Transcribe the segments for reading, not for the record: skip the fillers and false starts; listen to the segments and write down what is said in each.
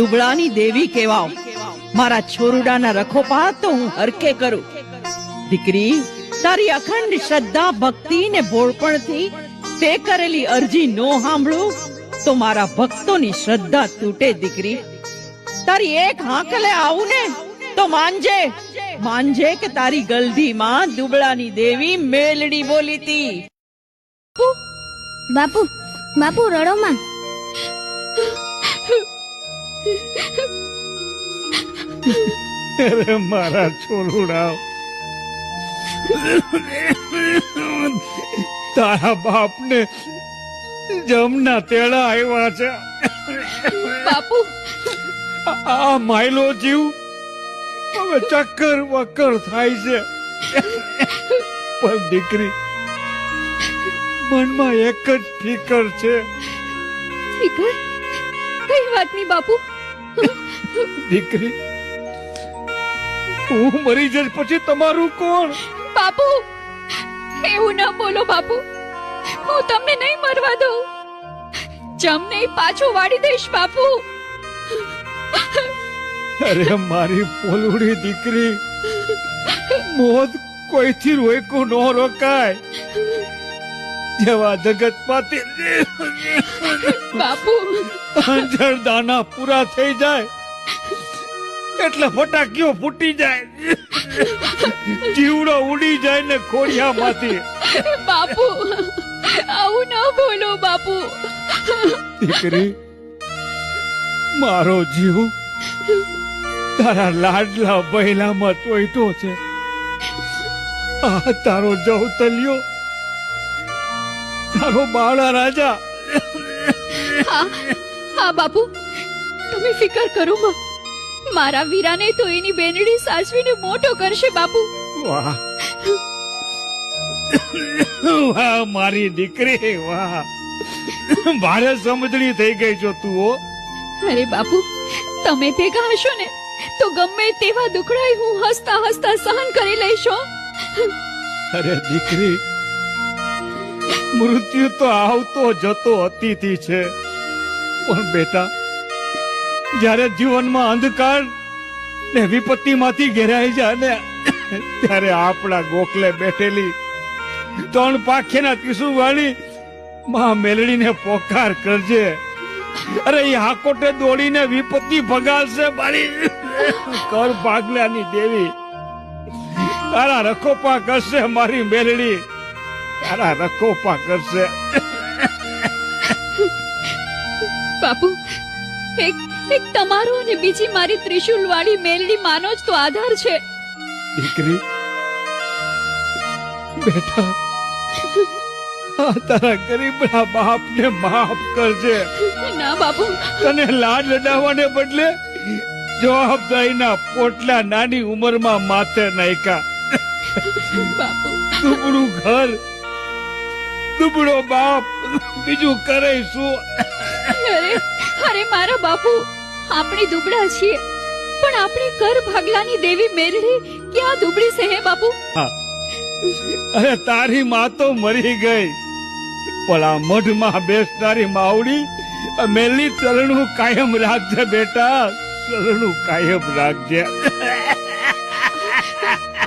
દુબળાની દેવી કહેવાવ. મારા છોરુડાના રખોપા તો હું હરકે કરું. દીકરી, તારી અખંડ શ્રદ્ધા, ભક્તિ ને ભોળપણથી તે કરેલી અરજી નો સાંભળું તો મારા ભક્તોની શ્રદ્ધા તૂટે. દીકરી, તારી એક હાંકલે આવું ને તો માનજે કે તારી ગલધી માં દુબળાની દેવી મેલડી બોલી તી. બાપુ બાપુ રડો માં. અરે મારા છોરુડા, તારા બાપને જમના તેડા આવ્યા છે. બાપુ આ માયલો જીવ હવે ચક્કર વક્કર થાય છે. પણ દીકરી, મનમાં એક જ ફિકર છે. ફિકર? કઈ વાતની બાપુ? દીકરી, હું મરી જઈશ પછી તમારું કોણ? બાપુ એવું ના બોલો બાપુ, હું તમને નહીં મરવા દઉં. જમને પાછું વાળી દઈશ બાપુ. અરે મારી પોલુડી દીકરી, મોત કોઈથી રોક્યું ન રોકાય. જેવા જગતમાંથી બાપુ અંજર દાના પૂરા થઈ જાય એટલે ફટાકીઓ ફૂટી જાય, જીવડો ઉડી જાય ને ખોડિયામાંથી. બાપુ આવું ના બોલો બાપુ. દીકરી, મારો જીવ તારા લાડલા બહેલામાં ચોઈટો છે. આ તારો જવતલિયો, તારો બાળા રાજા. હા બાપુ, તમે ફિકર કરો માં. મારા વીરાને તો એની બેનડી સાચવીને મોટો કરશે બાપુ. વાહ વાહ મારી દીકરી, વાહ. ભારે સમજણી થઈ ગઈ છો તું. હો અરે બાપુ, તમે ભેગા હશો ને તો ગમે તેવા દુખડાઈ હું હસતા હસતા સહન કરી લઈશો. અરે દીકરી, મૃત્યુ તો આવતો જતો અતિથિ છે. પણ બેટા, જ્યારે જીવનમાં અંધકાર ને વિપત્તિમાંથી ઘેરાઈ જાય ને ત્યારે આપણા ગોખલે બેઠેલી ત્રણ પાખેના ત્રિશુળ વાળી માં મેલડીને પોકાર કરજે. અરે એ હાકોટે દોડીને વિપત્તિ ભગાડશે મારી કર ભાગલાની દેવી. તારા રખોપા કરશે મારી મેલડી, તારા રખોપા કરશે. બાપુ, એક તમારો અને બીજી મારી ત્રિશુલ વાળી મેલડી માનો જ તો આધાર છે. દીકરી, બેટા, આ તારા ગરીબના બાપને માફ કરજે. ના બાપુ, તને લાડ લડાવવાને બદલે જવાબદારીના પોટલા નાની ઉંમરમાં માથે નાખ્યા. બાપુ દુબળું ઘર, દુબળો બાપ, બીજું કરે શું? અરે મારા બાપુ, આપણે દુબળા છીએ પણ આપણી કર ભાગલાની દેવી મેલડી ક્યાં દુબળી છે હે બાપુ? અરે તારી માં તો મરી ગઈ, પણ આ મઢમાં બેસનારી માવડી મેલની ચરણું કાયમ રાખજે બેટા, ચરણું કાયમ રાખજે.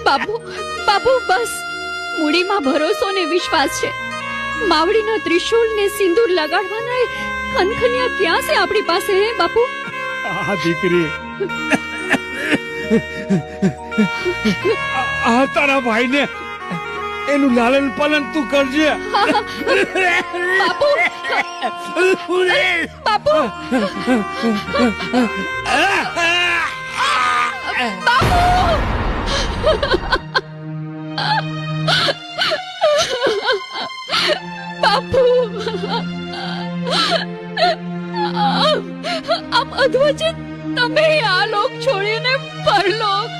બાપુ બાપુ બસ, મૂડીમાં ભરોસો ને વિશ્વાસ છે. માવડીના ત્રિશુળ ને સિંદૂર લગાડવાના ખનખનિયા ક્યાં છે આપણી પાસે હે બાપુ? આ દીકરી, આ તારા ભાઈને એનું લાલન પાલન તું કરજે. બાપુ બાપુ બાપુ, આમ અધવચે તમે આ લોક છોડીને પરલોક.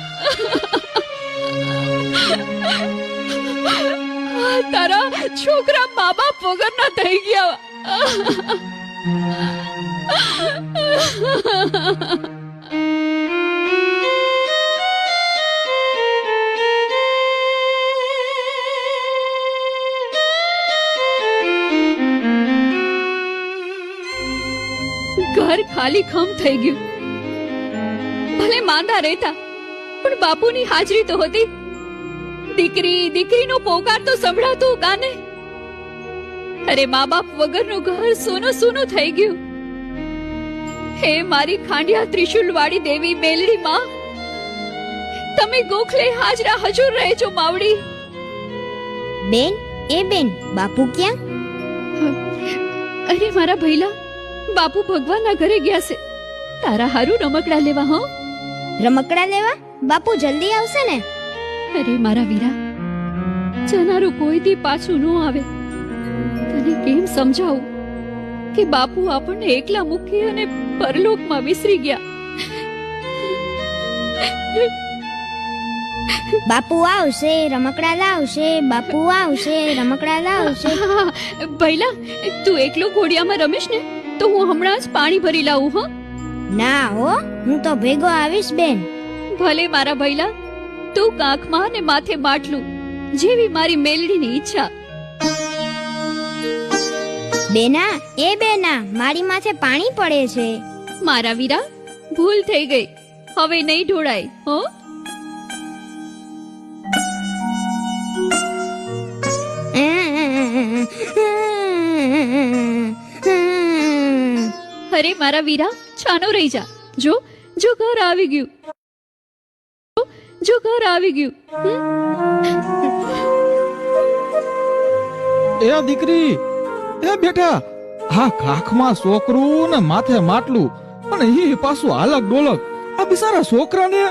તારા છોકરા મા બાપ વગરના થઈ ગયા. ઘર ખાલી ખમ થઈ ગયું. ભલે માંદા રહેતા પણ બાપુની હાજરી તો હતી. દીકરી દીકરીનો પોકાર તો સંભળાતો કાને. અરે મા બાપ વગરનું ઘર સોનું સોનું થઈ ગયું. હે મારી ખાંડિયા ત્રિશુલ વાળી દેવી મેલડી માં, તમે ગોખલે હાજરા હજુર રહેજો માવડી. બેન, એ બેન, બાપુ ક્યાં? અરે મારા ભઈલા, બાપુ ભગવાનના ઘરે ગયા છે તારા હારું રમકડા લેવા. હો, રમકડા લેવા? બાપુ જલ્દી આવશે ને? અરે મારા વીરા, જનારું કોઈ દી પાછું ન આવે. તને કેમ સમજાવું કે બાપુ આપણને એકલા મૂકી અને પરલોકમાં વિસરી ગયા. બાપુ આવશે, રમકડા લાવશે. બાપુ આવશે, રમકડા લાવશે. ભઈલા, તું એકલો ઘોડિયામાં રમીશ ને તો હું હમણાં જ પાણી ભરી લાવું. હો, ના હો, હું તો ભેગો આવીશ બેન. ભલે મારા ભઈલા, તું કાંખમાં ને માથે માટલું, જેવી મારી મેલડીની ઈચ્છા. બેના, એ બેના, મારી માથે પાણી પડે છે. મારા વીરા, ભૂલ થઈ ગઈ, હવે નહીં ઢોળાય. હો, અરે મારા વીરા, છાનો રહી જા. જો જો ઘર આવી ગયું, જો ઘર આવી ગયું. એ દીકરી, એ બેટા, હા કાખમાં છોકરું ને માથે માટલું અને એ પાછું હાલક ડોલક. આ બિચારા છોકરાને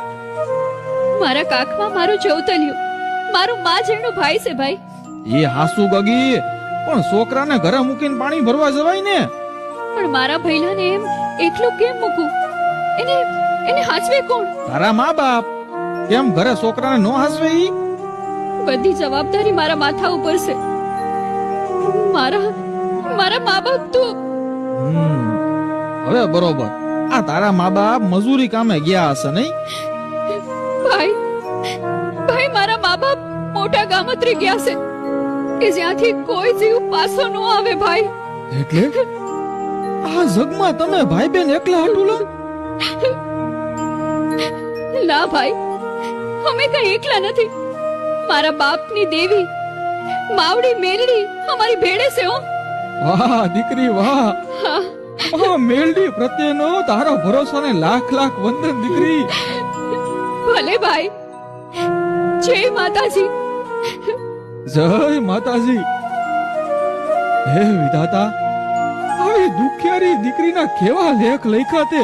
મારા કાખમાં મારું ચૌતલ્યું, મારું માં જેનો ભાઈ છે ભાઈ. એ હાસુ ગગી, પણ છોકરાને ઘરે મૂકીને પાણી ભરવા જવાય ને. પણ મારા ભઈલાને એમ એકલું કેમ મૂકું? એને એને હાચવે કોણ? તારા મા બાપ. કેમ ઘરે છોકરાને નો હાસવે ઈ? બધી જવાબદારી મારા માથા ઉપર છે. મારા મારા મા બાપ તો હવે બરોબર. આ તારા મા બાપ મજૂરી કામે ગયા હશે નહીં? ભાઈ ભાઈ, મારા મા બાપ મોટા ગામત્રી ગયા છે કે જ્યાંથી કોઈ જીવ પાછો ન આવે. ભાઈ, એટલે આ જગમાં તમે ભાઈ બેન એકલા હાટુલા? ના ભાઈ, અમે કઈ એકલા નથી. મારા બાપની દેવી માવડી મેલડી અમારી ભેળે છે. હો, વાહ દીકરી વાહ. હા, આ મેલડી પ્રત્યેનો તારો ભરોસો ને લાખ લાખ વંદન દીકરી. ભલે ભાઈ. જય માતાજી. જય માતાજી. હે વિધાતા, આવી દુખિયારી દીકરીના કેવા લેખ લખ્યા તે.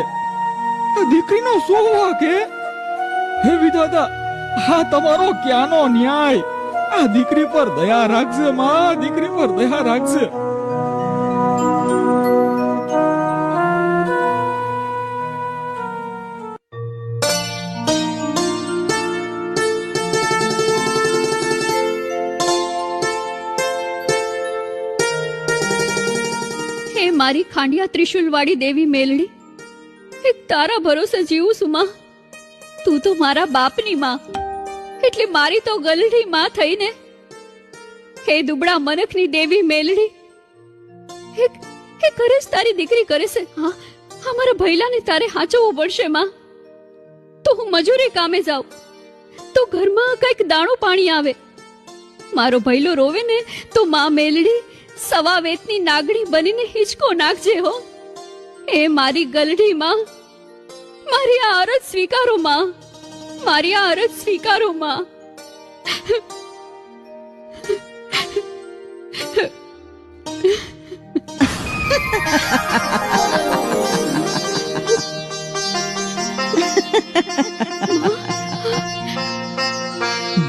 આ દીકરીનો શું વાંક હે? હે વિધાતા, આ તમારો ક્યાંનો ન્યાય? આ દીકરી પર દયા રાખજે માં, દીકરી પર દયા રાખજે. હે મારી ખાંડિયા ત્રિશુલ વાળી દેવી મેલડી, એક તારા ભરોસે જીવું છું માં. તું તો મારા બાપની માં, એટલે મારી તો ગલડી માં થઈને. હે દુબળા મનખની દેવી મેલડી, હે કરે છે તારી દીકરી કરે છે. હા, અમારા ભૈલાને તારે હાચવવું પડશે માં. તો હું મજૂરી કામે જાઉં તો ઘરમાં કઈક દાણું પાણી આવે. મારો ભૈલો રોવે ને તો માં મેલડી સવા વેતની નાગણી બનીને હિંચકો નાખજે. હો, એ મારી ગલડી માં, મારી આ અરજ સ્વીકારો માં, મારી આ અરજ સ્વીકારો માં.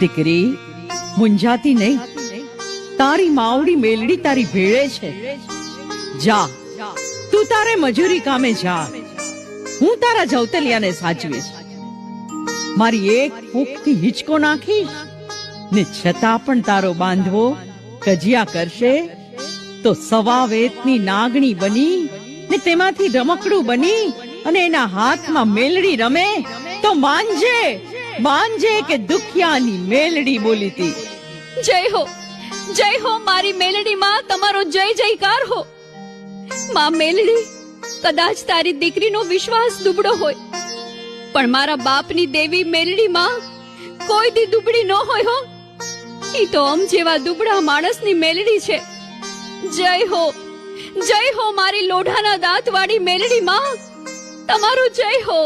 દીકરી, મુંજાતી નહીં. તારી માવડી મેલડી તારી ભેળે છે. જા, તું તારે મજૂરી કામે જા. હું તારા જવતલિયાને સાચવીશ. મારી એક ફૂંકથી હિંચકો નાખીશ ને છતાં પણ તારો બાંધવો કજિયા કરશે તો સવા વેતની નાગણી બની ને તેમાંથી રમકડું બની અને એના હાથમાં મેલડી રમે તો માનજે, માનજે કે દુખિયાની મેલડી બોલી તી. જય હો, જય હો મારી મેલડી માં, તમારો જય જયકાર હો. માં મેલડી, કદાચ તારી દીકરીનો વિશ્વાસ દુબળો હોય પણ મારા બાપની દેવી મેલડી માં કોઈ દી દુબળી ન હોય હો. ઈ તો અમ જેવા દુબળા માણસની મેલડી છે. જય હો મારી લોઢાના દાંત વાળી મેલડી માં, તમારું જય હો.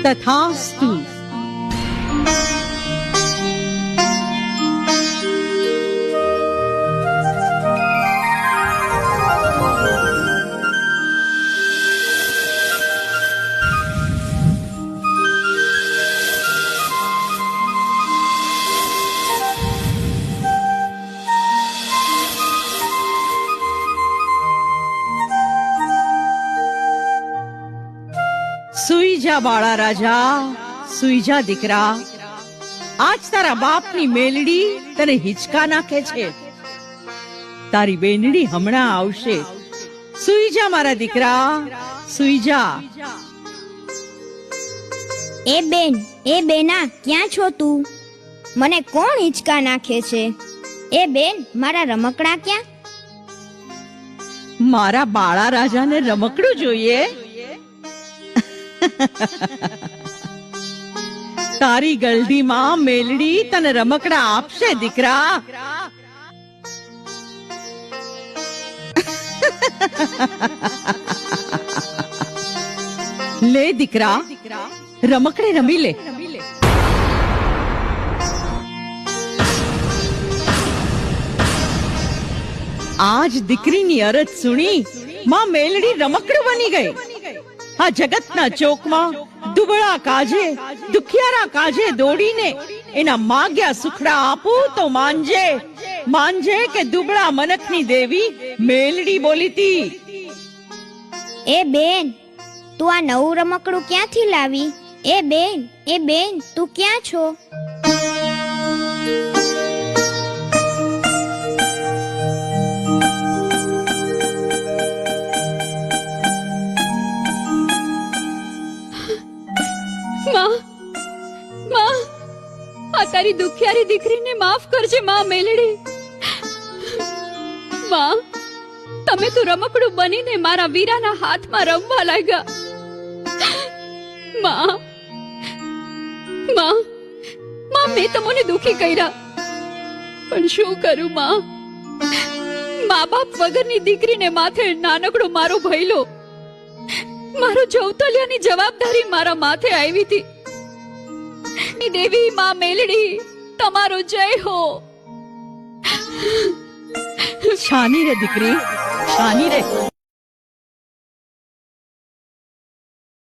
તથાસ્તુ. સુઈ જા બાળા રાજા, સુઈ જા દીકરા. આજ તારા બાપની મેલડી તને હિંચકા નાખે છે. તારી બેનડી હમણાં આવશે. સુઈ જા મારા દીકરા, સુઈ જા. એ બેના ક્યાં છો તું? મને કોણ હિંચકા નાખે છે? એ બેન, મારા રમકડા ક્યાં? મારા બાળા રાજાને રમકડું જોઈએ? તારી ગલડીમાં મેલડી તને રમકડા આપશે દીકરા. લે દીકરા, રમકડે રમી લે. આજ દીકરીની અરજ સુણી માં મેલડી રમકડું બની ગઈ. આ જગતના ચોકમાં દુબળા કાજે, દુખિયારા કાજે દોડીને એના માગ્યા સુખડા આપું તો માનજે, માનજે કે દુબળા મનખની દેવી મેલડી બોલીતી. એ બેન, તું આ નવું રમકડું ક્યાંથી લાવી? એ બેન, તું ક્યાં છો? માં, આ તારી દુખિયારી દીકરીને માફ કરજે માં મેલડી. માં, તમે તો રમકડું બનીને મારા વીરાના હાથમાં રમવા લાગ્યા. માં, મેં તમને દુખી કર્યા, પણ શું કરું માં? મા બાપ વગરની દીકરીને માથે નાનકડો મારો ભયલો, મારો જવતલિયાની જવાબદારી મારા માથે આવી હતી. દેવી માં મેલડી, તમારો જય હો. શાની રે દીકરી, શાની રે.